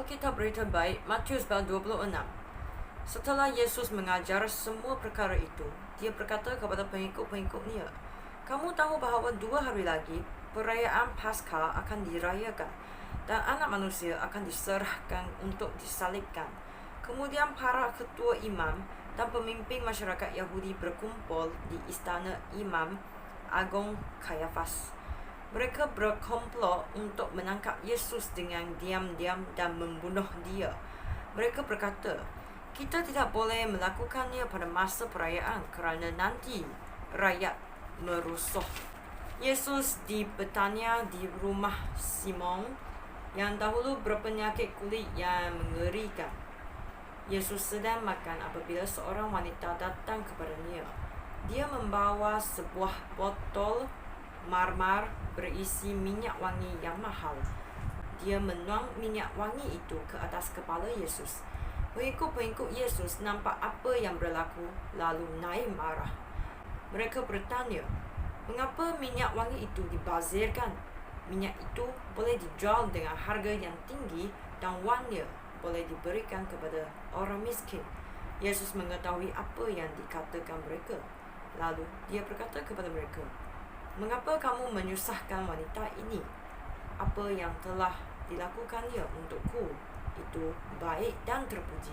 Alkitab Berita Baik, Matius bab 26. Setelah Yesus mengajar semua perkara itu, dia berkata kepada pengikut-pengikutnya, "Kamu tahu bahawa 2 hari lagi, perayaan Paskah akan dirayakan, dan anak manusia akan diserahkan untuk disalibkan." Kemudian para ketua imam dan pemimpin masyarakat Yahudi berkumpul di istana Imam Agung Kayafas. Mereka berkomplot untuk menangkap Yesus dengan diam-diam dan membunuh dia. Mereka berkata, "Kita tidak boleh melakukannya pada masa perayaan kerana nanti rakyat merusuh." Yesus di Betania di rumah Simon yang dahulu berpenyakit kulit yang mengerikan. Yesus sedang makan apabila seorang wanita datang kepadanya. Dia membawa sebuah botol marmar berisi minyak wangi yang mahal. Dia menuang minyak wangi itu ke atas kepala Yesus. Pengikut-pengikut Yesus nampak apa yang berlaku lalu naik marah. Mereka bertanya, "Mengapa minyak wangi itu dibazirkan? Minyak itu boleh dijual dengan harga yang tinggi dan wangnya boleh diberikan kepada orang miskin." Yesus mengetahui apa yang dikatakan mereka. Lalu dia berkata kepada mereka, "Mengapa kamu menyusahkan wanita ini? Apa yang telah dilakukannya untukku itu baik dan terpuji.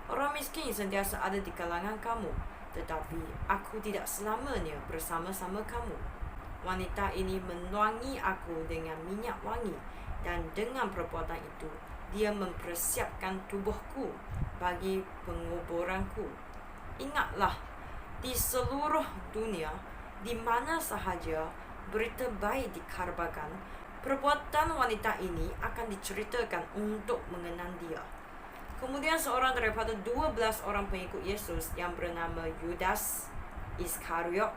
Orang miskin sentiasa ada di kalangan kamu, tetapi aku tidak selamanya bersama-sama kamu. Wanita ini menuangi aku dengan minyak wangi, dan dengan perbuatan itu dia mempersiapkan tubuhku bagi penguburanku. Ingatlah, di seluruh dunia, di mana sahaja berita baik dikarbakan, perbuatan wanita ini akan diceritakan untuk mengenang dia." Kemudian seorang daripada 12 orang pengikut Yesus yang bernama Yudas Iskariot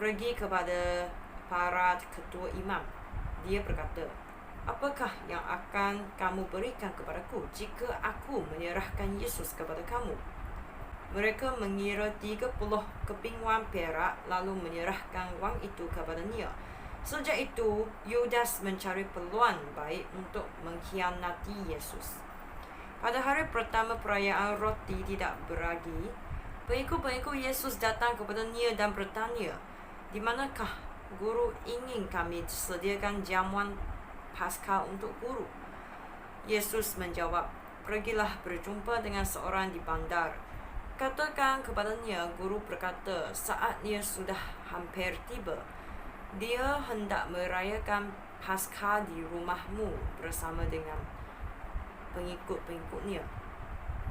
pergi kepada para ketua imam. Dia berkata, "Apakah yang akan kamu berikan kepadaku jika aku menyerahkan Yesus kepada kamu?" Mereka mengira 30 keping wang perak lalu menyerahkan wang itu kepadanya. Sejak itu, Yudas mencari peluang baik untuk mengkhianati Yesus. Pada hari pertama perayaan roti tidak beragi, pengikut-pengikut Yesus datang kepadanya dan bertanya, "Di manakah guru ingin kami sediakan jamuan Paskah untuk guru?" Yesus menjawab, "Pergilah berjumpa dengan seorang di bandar. Katakan kepadanya, guru berkata, saatnya sudah hampir tiba. Dia hendak merayakan Paskah di rumahmu bersama dengan pengikut-pengikutnya."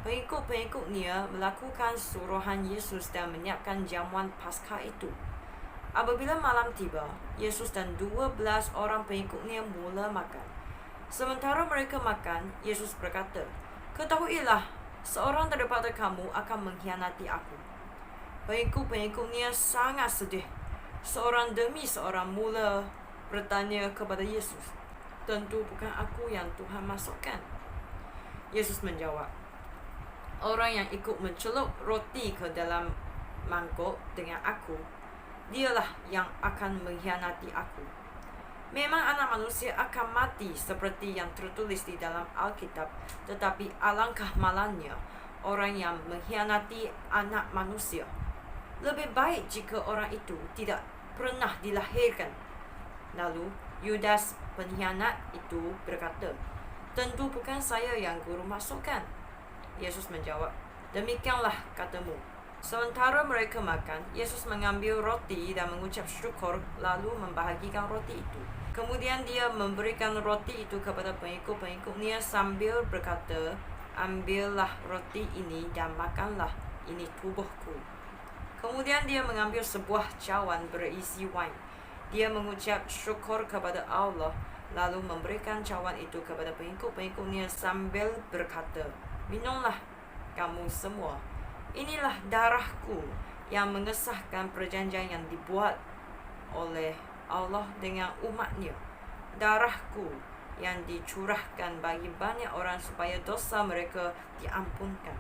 Pengikut-pengikutnya melakukan suruhan Yesus dan menyiapkan jamuan Paskah itu. Apabila malam tiba, Yesus dan 12 orang pengikutnya mula makan. Sementara mereka makan, Yesus berkata, "Ketahuilah, seorang daripada kamu akan mengkhianati aku." Pengikut-pengikutnya sangat sedih. Seorang demi seorang mula bertanya kepada Yesus, "Tentu bukan aku yang Tuhan masukkan." Yesus menjawab, "Orang yang ikut mencelup roti ke dalam mangkuk dengan aku, dialah yang akan mengkhianati aku. Memang anak manusia akan mati seperti yang tertulis di dalam Alkitab, tetapi alangkah malangnya orang yang mengkhianati anak manusia. Lebih baik jika orang itu tidak pernah dilahirkan." Lalu Yudas pengkhianat itu berkata, "Tentu bukan saya yang guru masukkan." Yesus menjawab, "Demikianlah katamu." Sementara mereka makan, Yesus mengambil roti dan mengucap syukur lalu membahagikan roti itu. Kemudian dia memberikan roti itu kepada pengikut-pengikutnya sambil berkata, "Ambillah roti ini dan makanlah, ini tubuhku." Kemudian dia mengambil sebuah cawan berisi wine. Dia mengucap syukur kepada Allah lalu memberikan cawan itu kepada pengikut-pengikutnya sambil berkata, "Minumlah kamu semua. Inilah darahku yang mengesahkan perjanjian yang dibuat oleh Allah dengan umatnya. Darahku yang dicurahkan bagi banyak orang supaya dosa mereka diampunkan.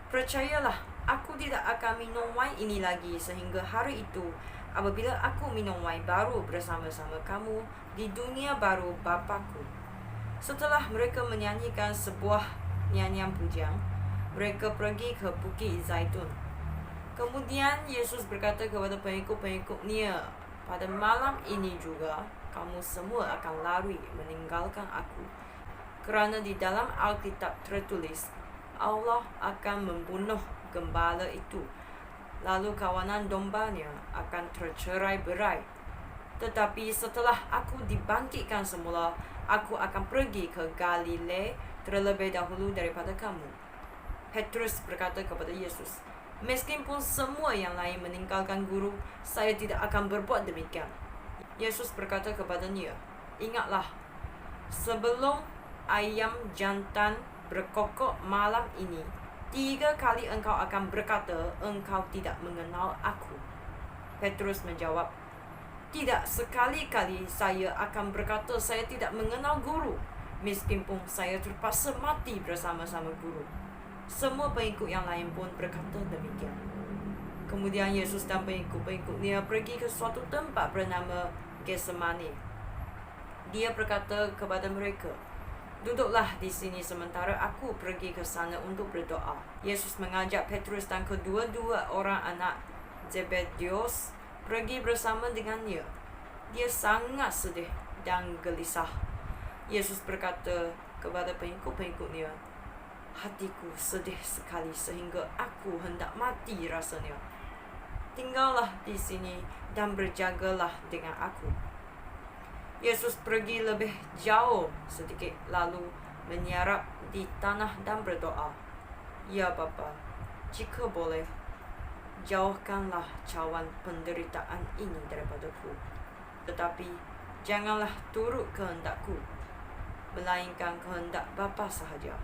Percayalah, aku tidak akan minum wine ini lagi sehingga hari itu apabila aku minum wine baru bersama-sama kamu di dunia baru Bapa-Ku." Setelah mereka menyanyikan sebuah nyanyian pujian, mereka pergi ke Bukit Zaitun. Kemudian Yesus berkata kepada pengikut-pengikutnya, pada malam ini juga kamu semua akan lari meninggalkan aku. Kerana di dalam Alkitab tertulis, Allah akan membunuh gembala itu, lalu kawanan dombanya akan tercerai-berai. Tetapi setelah aku dibangkitkan semula, aku akan pergi ke Galilea terlebih dahulu daripada kamu. Petrus berkata kepada Yesus, meskipun semua yang lain meninggalkan guru, saya tidak akan berbuat demikian. Yesus berkata kepadanya, ingatlah, sebelum ayam jantan berkokok malam ini, 3 kali engkau akan berkata, engkau tidak mengenal aku. Petrus menjawab, tidak sekali-kali saya akan berkata saya tidak mengenal guru, meskipun saya terpaksa mati bersama-sama guru. Semua pengikut yang lain pun berkata demikian. Kemudian Yesus dan pengikut-pengikutnya pergi ke suatu tempat bernama Getsemani. Dia berkata kepada mereka, duduklah di sini sementara aku pergi ke sana untuk berdoa. Yesus mengajak Petrus dan kedua-dua orang anak Zebedeus pergi bersama dengannya. Dia sangat sedih dan gelisah. Yesus berkata kepada pengikut-pengikutnya, hatiku sedih sekali sehingga aku hendak mati rasanya. Tinggallah di sini dan berjagalah dengan aku. Yesus pergi lebih jauh sedikit lalu menyarap di tanah dan berdoa, ya Bapa, jika boleh, jauhkanlah cawan penderitaan ini daripadaku. Tetapi janganlah turut kehendakku, melainkan kehendak Bapa sahaja.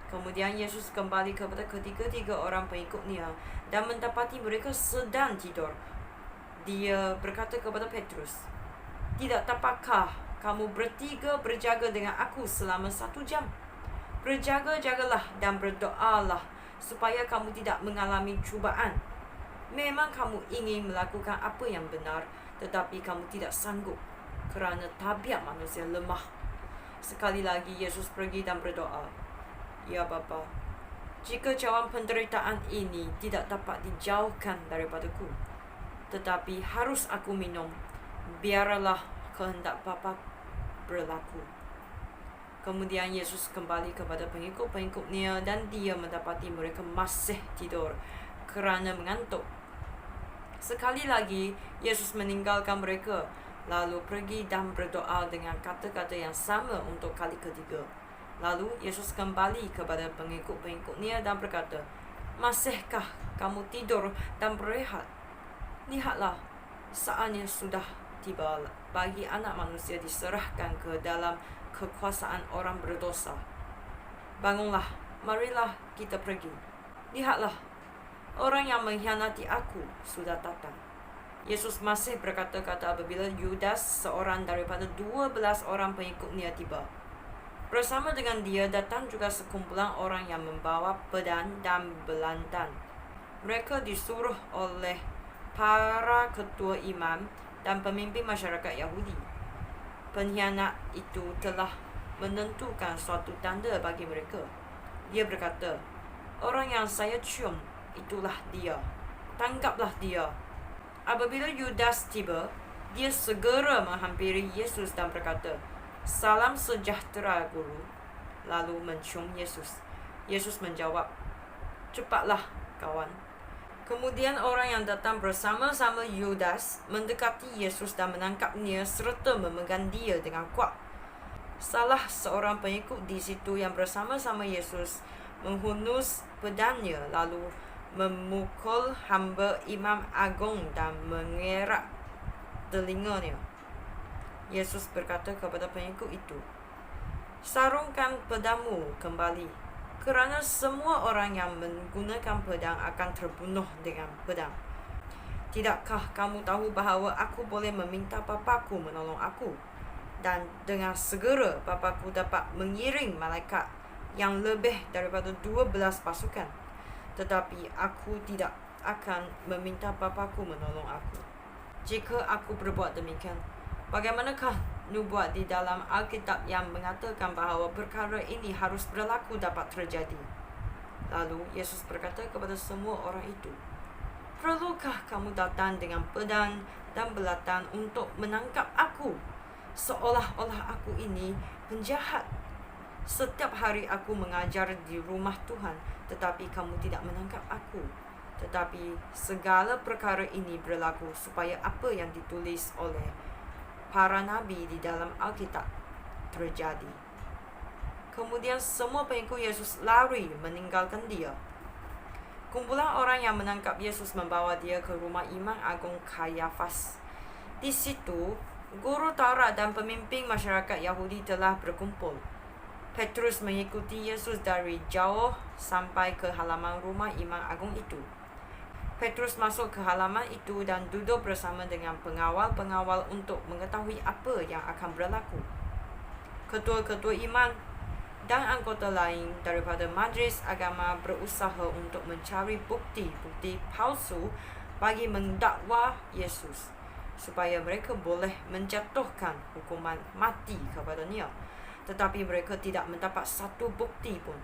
Kemudian Yesus kembali kepada ketiga-tiga orang pengikutnya dan mendapati mereka sedang tidur. Dia berkata kepada Petrus, tidak dapatkah kamu bertiga berjaga dengan aku selama 1 jam? Berjaga-jagalah dan berdoalah supaya kamu tidak mengalami cubaan. Memang kamu ingin melakukan apa yang benar, tetapi kamu tidak sanggup kerana tabiat manusia lemah. Sekali lagi Yesus pergi dan berdoa, ya Bapa, jika cawan penderitaan ini tidak dapat dijauhkan daripadaku, tetapi harus aku minum, biarlah kehendak Bapa berlaku. Kemudian Yesus kembali kepada pengikut-pengikutnya dan dia mendapati mereka masih tidur kerana mengantuk. Sekali lagi Yesus meninggalkan mereka, lalu pergi dan berdoa dengan kata-kata yang sama untuk kali ketiga. Lalu Yesus kembali kepada pengikut-pengikutnya dan berkata, masihkah kamu tidur dan berehat? Lihatlah, saatnya sudah tiba bagi anak manusia diserahkan ke dalam kekuasaan orang berdosa. Bangunlah, marilah kita pergi. Lihatlah, orang yang mengkhianati aku sudah datang. Yesus masih berkata-kata apabila Yudas, seorang daripada 12 orang pengikutnya tiba. Bersama dengan dia datang juga sekumpulan orang yang membawa pedang dan belantan. Mereka disuruh oleh para ketua imam dan pemimpin masyarakat Yahudi. Pengkhianat itu telah menentukan suatu tanda bagi mereka. Dia berkata, orang yang saya cium, itulah dia. Tangkaplah dia. Apabila Yudas tiba, dia segera menghampiri Yesus dan berkata, salam sejahtera guru. Lalu mencium Yesus. Yesus menjawab, cepatlah kawan. Kemudian orang yang datang bersama-sama Yudas mendekati Yesus dan menangkapnya serta memegang dia dengan kuat. Salah seorang pengikut di situ yang bersama-sama Yesus menghunus pedangnya lalu memukul hamba imam agung dan mengerak telinganya. Yesus berkata kepada pengikut itu, sarungkan pedangmu kembali, kerana semua orang yang menggunakan pedang akan terbunuh dengan pedang. Tidakkah kamu tahu bahawa aku boleh meminta Bapa-Ku menolong aku, dan dengan segera Bapa-Ku dapat mengiring malaikat yang lebih daripada 12 pasukan? Tetapi aku tidak akan meminta Bapa-Ku menolong aku. Jika aku berbuat demikian, bagaimanakah nubuat di dalam Alkitab yang mengatakan bahawa perkara ini harus berlaku dapat terjadi. Lalu Yesus berkata kepada semua orang itu, "Perlukah kamu datang dengan pedang dan belatan untuk menangkap aku? Seolah-olah aku ini penjahat. Setiap hari aku mengajar di rumah Tuhan, tetapi kamu tidak menangkap aku. Tetapi segala perkara ini berlaku supaya apa yang ditulis oleh para nabi di dalam Alkitab terjadi." Kemudian semua pengikut Yesus lari meninggalkan dia. Kumpulan orang yang menangkap Yesus membawa dia ke rumah Imam Agung Kayafas. Di situ, guru Taurat dan pemimpin masyarakat Yahudi telah berkumpul. Petrus mengikuti Yesus dari jauh sampai ke halaman rumah Imam Agung itu. Petrus masuk ke halaman itu dan duduk bersama dengan pengawal-pengawal untuk mengetahui apa yang akan berlaku. Ketua-ketua imam dan anggota lain daripada majlis agama berusaha untuk mencari bukti-bukti palsu bagi mendakwa Yesus, supaya mereka boleh menjatuhkan hukuman mati kepadanya. Tetapi mereka tidak mendapat satu bukti pun,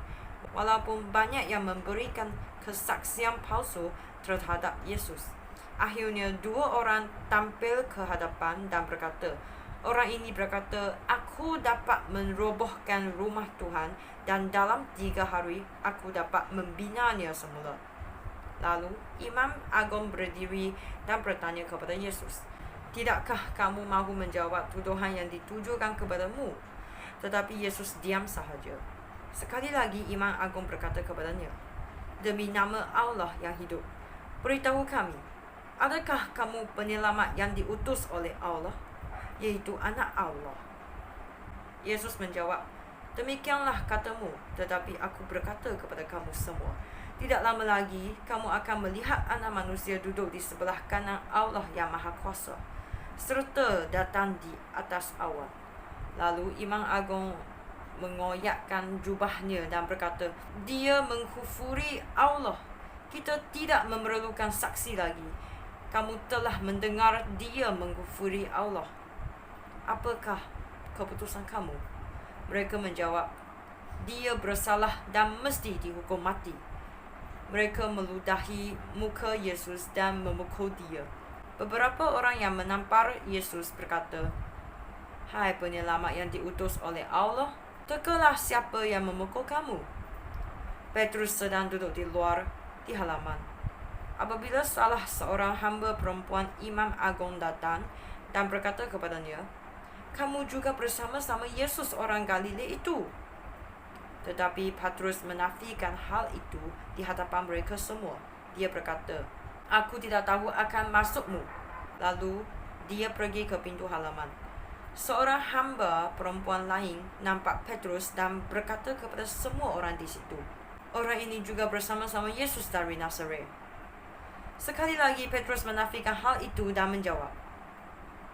walaupun banyak yang memberikan kesaksian palsu terhadap Yesus. Akhirnya 2 orang tampil ke hadapan dan berkata, orang ini berkata, "Aku dapat merobohkan rumah Tuhan dan dalam 3 hari aku dapat membinanya semula." Lalu Imam Agung berdiri dan bertanya kepada Yesus, "Tidakkah kamu mahu menjawab tuduhan yang ditujukan kepadamu?" Tetapi Yesus diam sahaja. Sekali lagi Imam Agung berkata kepadanya, "Demi nama Allah yang hidup, beritahu kami, adakah kamu penyelamat yang diutus oleh Allah, yaitu Anak Allah?" Yesus menjawab, "Demikianlah katamu, tetapi aku berkata kepada kamu semua, tidak lama lagi kamu akan melihat Anak Manusia duduk di sebelah kanan Allah yang Maha Kuasa, serta datang di atas awan." Lalu Imam Agung mengoyakkan jubahnya dan berkata, "Dia mengkufuri Allah. Kita tidak memerlukan saksi lagi. Kamu telah mendengar dia mengkufuri Allah. Apakah keputusan kamu?" Mereka menjawab, "Dia bersalah dan mesti dihukum mati." Mereka meludahi muka Yesus dan memukul dia. Beberapa orang yang menampar Yesus berkata, "Hai penyelamat yang diutus oleh Allah, tegalah siapa yang memukul kamu." Petrus sedang duduk di luar di halaman. Apabila salah seorang hamba perempuan Imam Agung datang dan berkata kepadanya, "Kamu juga bersama-sama Yesus orang Galilea itu." Tetapi Petrus menafikan hal itu di hadapan mereka semua. Dia berkata, "Aku tidak tahu akan maksudmu." Lalu dia pergi ke pintu halaman. Seorang hamba perempuan lain nampak Petrus dan berkata kepada semua orang di situ, "Orang ini juga bersama-sama Yesus dari Nazaret." Sekali lagi Petrus menafikan hal itu dan menjawab,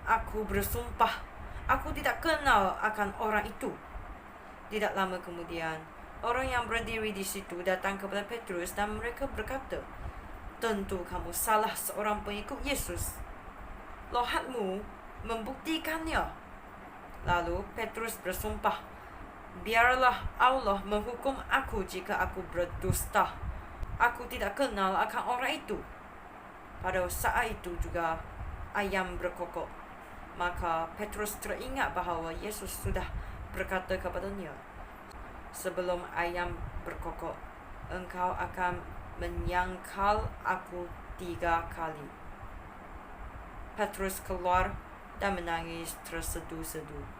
"Aku bersumpah, aku tidak kenal akan orang itu." Tidak lama kemudian, orang yang berdiri di situ datang kepada Petrus dan mereka berkata, "Tentu kamu salah seorang pengikut Yesus. Lohatmu membuktikannya." Lalu Petrus bersumpah, "Biarlah Allah menghukum aku jika aku berdusta. Aku tidak kenal akan orang itu." Pada saat itu juga ayam berkokok. Maka Petrus teringat bahawa Yesus sudah berkata kepadanya, "Sebelum ayam berkokok, engkau akan menyangkal aku 3 kali." Petrus keluar dan menangis terseduh-seduh.